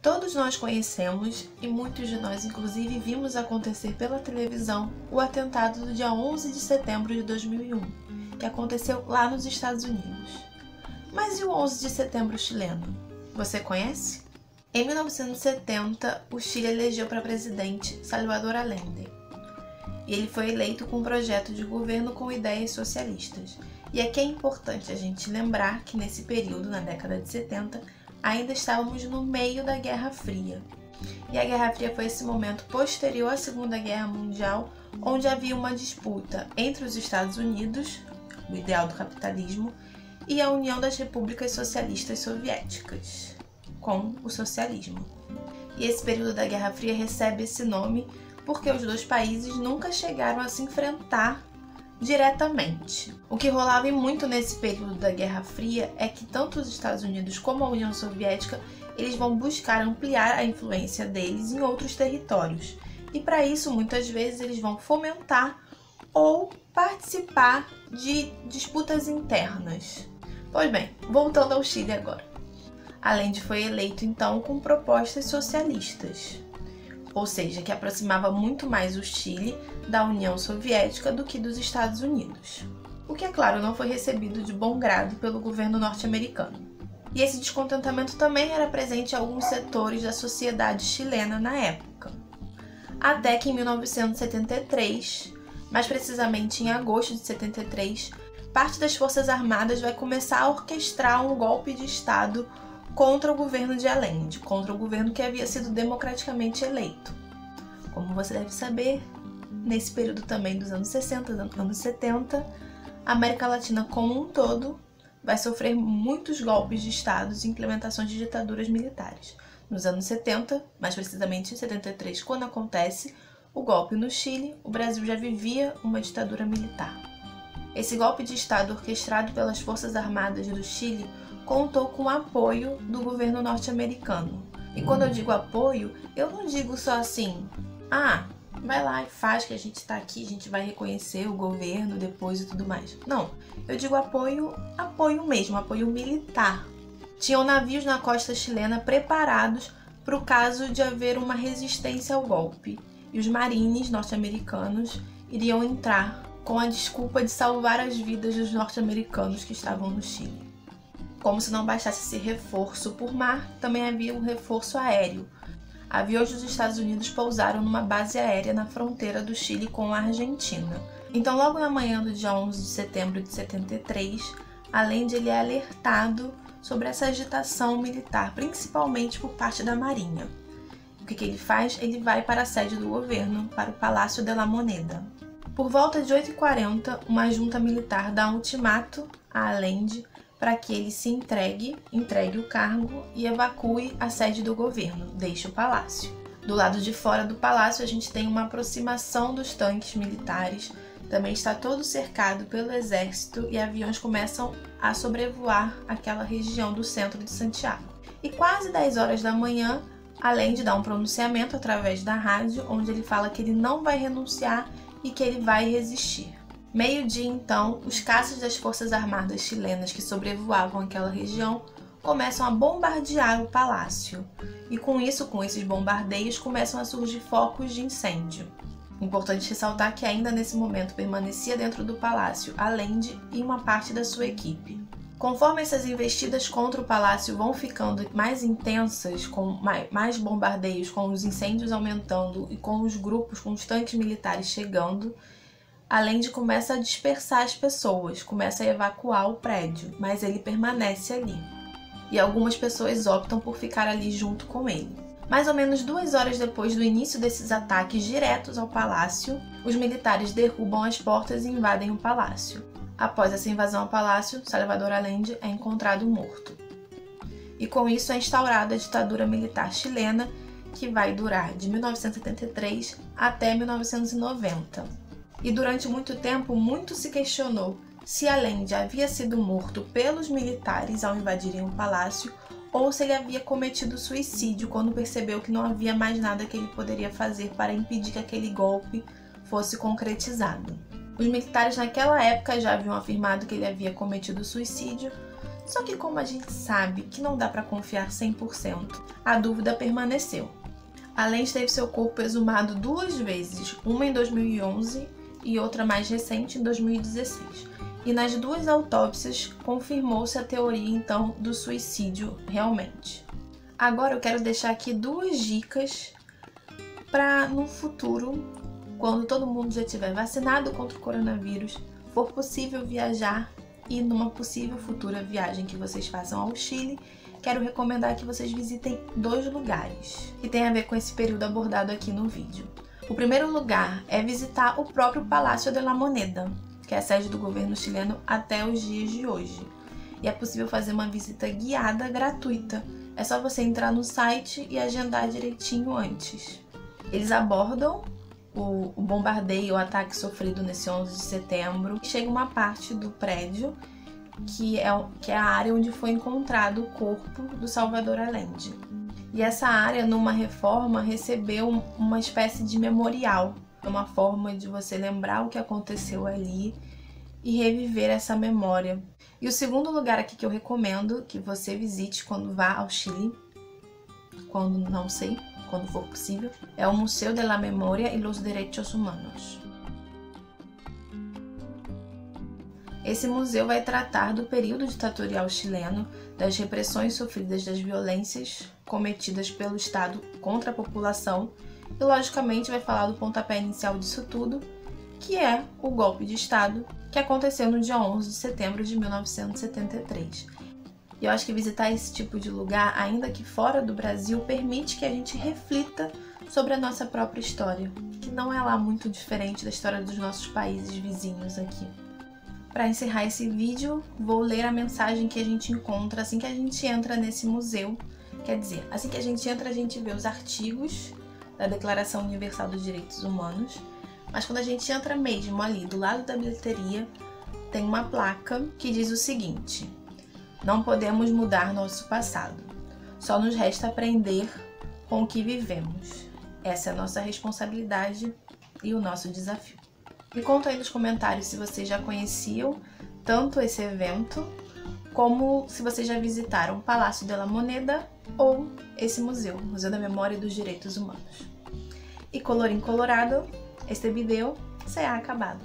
Todos nós conhecemos, e muitos de nós inclusive vimos acontecer pela televisão, o atentado do dia 11 de setembro de 2001, que aconteceu lá nos Estados Unidos. Mas e o 11 de setembro chileno? Você conhece? Em 1970, o Chile elegeu para presidente Salvador Allende. E ele foi eleito com um projeto de governo com ideias socialistas. E aqui é importante a gente lembrar que nesse período, na década de 70, ainda estávamos no meio da Guerra Fria. E a Guerra Fria foi esse momento posterior à Segunda Guerra Mundial, onde havia uma disputa entre os Estados Unidos, o ideal do capitalismo, e a União das Repúblicas Socialistas Soviéticas, com o socialismo. E esse período da Guerra Fria recebe esse nome porque os dois países nunca chegaram a se enfrentar diretamente. O que rolava muito nesse período da Guerra Fria é que tanto os Estados Unidos como a União Soviética eles vão buscar ampliar a influência deles em outros territórios. E para isso, muitas vezes, eles vão fomentar ou participar de disputas internas. Pois bem, voltando ao Chile agora. Allende foi eleito então com propostas socialistas, ou seja, que aproximava muito mais o Chile da União Soviética do que dos Estados Unidos. O que, é claro, não foi recebido de bom grado pelo governo norte-americano. E esse descontentamento também era presente em alguns setores da sociedade chilena na época. Até que em 1973, mais precisamente em agosto de 73, parte das Forças Armadas vai começar a orquestrar um golpe de Estado contra o governo de Allende, contra o governo que havia sido democraticamente eleito. Como você deve saber, nesse período também dos anos 60, anos 70, a América Latina como um todo vai sofrer muitos golpes de Estado e implementações de ditaduras militares. Nos anos 70, mais precisamente em 73, quando acontece o golpe no Chile, o Brasil já vivia uma ditadura militar. Esse golpe de Estado orquestrado pelas Forças Armadas do Chile contou com o apoio do governo norte-americano. E quando eu digo apoio, eu não digo só assim, vai lá e faz que a gente está aqui, a gente vai reconhecer o governo depois e tudo mais. Não, eu digo apoio mesmo, apoio militar. Tinham navios na costa chilena preparados para o caso de haver uma resistência ao golpe. E os marines norte-americanos iriam entrar com a desculpa de salvar as vidas dos norte-americanos que estavam no Chile. Como se não bastasse esse reforço por mar, também havia um reforço aéreo. Aviões dos Estados Unidos pousaram numa base aérea na fronteira do Chile com a Argentina. Então, logo na manhã do dia 11 de setembro de 73, Allende ele é alertado sobre essa agitação militar, principalmente por parte da Marinha. O que ele faz? Ele vai para a sede do governo, para o Palácio de la Moneda. Por volta de 8h40, uma junta militar dá um ultimato a Allende para que ele se entregue o cargo e evacue a sede do governo, deixe o palácio. Do lado de fora do palácio a gente tem uma aproximação dos tanques militares, também está todo cercado pelo exército e aviões começam a sobrevoar aquela região do centro de Santiago. E quase 10 horas da manhã, Allende dá um pronunciamento através da rádio, onde ele fala que ele não vai renunciar e que ele vai resistir. Meio-dia, então, os caças das Forças Armadas chilenas que sobrevoavam aquela região começam a bombardear o palácio. E com isso, com esses bombardeios, começam a surgir focos de incêndio. Importante ressaltar que ainda nesse momento permanecia dentro do palácio Allende e uma parte da sua equipe. Conforme essas investidas contra o palácio vão ficando mais intensas, com mais bombardeios, com os incêndios aumentando e com os grupos, com os tanques militares chegando, Allende começa a dispersar as pessoas, começa a evacuar o prédio, mas ele permanece ali. E algumas pessoas optam por ficar ali junto com ele. Mais ou menos 2 horas depois do início desses ataques diretos ao palácio, os militares derrubam as portas e invadem o palácio. Após essa invasão ao palácio, Salvador Allende é encontrado morto. E com isso é instaurada a ditadura militar chilena, que vai durar de 1973 até 1990. E durante muito tempo, muito se questionou se Allende havia sido morto pelos militares ao invadirem o palácio ou se ele havia cometido suicídio quando percebeu que não havia mais nada que ele poderia fazer para impedir que aquele golpe fosse concretizado. Os militares naquela época já haviam afirmado que ele havia cometido suicídio, Só que como a gente sabe que não dá para confiar 100%, a dúvida permaneceu. Além teve seu corpo exumado 2 vezes, uma em 2011 e outra mais recente em 2016. E nas 2 autópsias confirmou-se a teoria então do suicídio realmente. Agora eu quero deixar aqui 2 dicas para no futuro, quando todo mundo já estiver vacinado contra o coronavírus, for possível viajar e numa possível futura viagem que vocês façam ao Chile, quero recomendar que vocês visitem 2 lugares que tem a ver com esse período abordado aqui no vídeo. O primeiro lugar é visitar o próprio Palácio de la Moneda, que é a sede do governo chileno até os dias de hoje. E é possível fazer uma visita guiada gratuita. É só você entrar no site e agendar direitinho antes. Eles abordam o bombardeio, o ataque sofrido nesse 11 de setembro. Chega uma parte do prédio que é a área onde foi encontrado o corpo do Salvador Allende. E essa área, numa reforma, recebeu uma espécie de memorial. É uma forma de você lembrar o que aconteceu ali e reviver essa memória. E o segundo lugar aqui que eu recomendo que você visite quando vá ao Chile, quando for possível, é o Museu de la Memoria y los Derechos Humanos. Esse museu vai tratar do período ditatorial chileno, das repressões sofridas, das violências cometidas pelo Estado contra a população e, logicamente, vai falar do pontapé inicial disso tudo, que é o golpe de Estado que aconteceu no dia 11 de setembro de 1973. E eu acho que visitar esse tipo de lugar, ainda que fora do Brasil, permite que a gente reflita sobre a nossa própria história, que não é lá muito diferente da história dos nossos países vizinhos aqui. Para encerrar esse vídeo, vou ler a mensagem que a gente encontra assim que a gente entra nesse museu. Quer dizer, assim que a gente entra, a gente vê os artigos da Declaração Universal dos Direitos Humanos, mas quando a gente entra mesmo ali do lado da bilheteria, tem uma placa que diz o seguinte: não podemos mudar nosso passado, só nos resta aprender com o que vivemos. Essa é a nossa responsabilidade e o nosso desafio. Me conta aí nos comentários se vocês já conheciam tanto esse evento, como se vocês já visitaram o Palácio de la Moneda ou esse museu, Museu da Memória e dos Direitos Humanos. E colorinho colorado, este vídeo se ha acabado.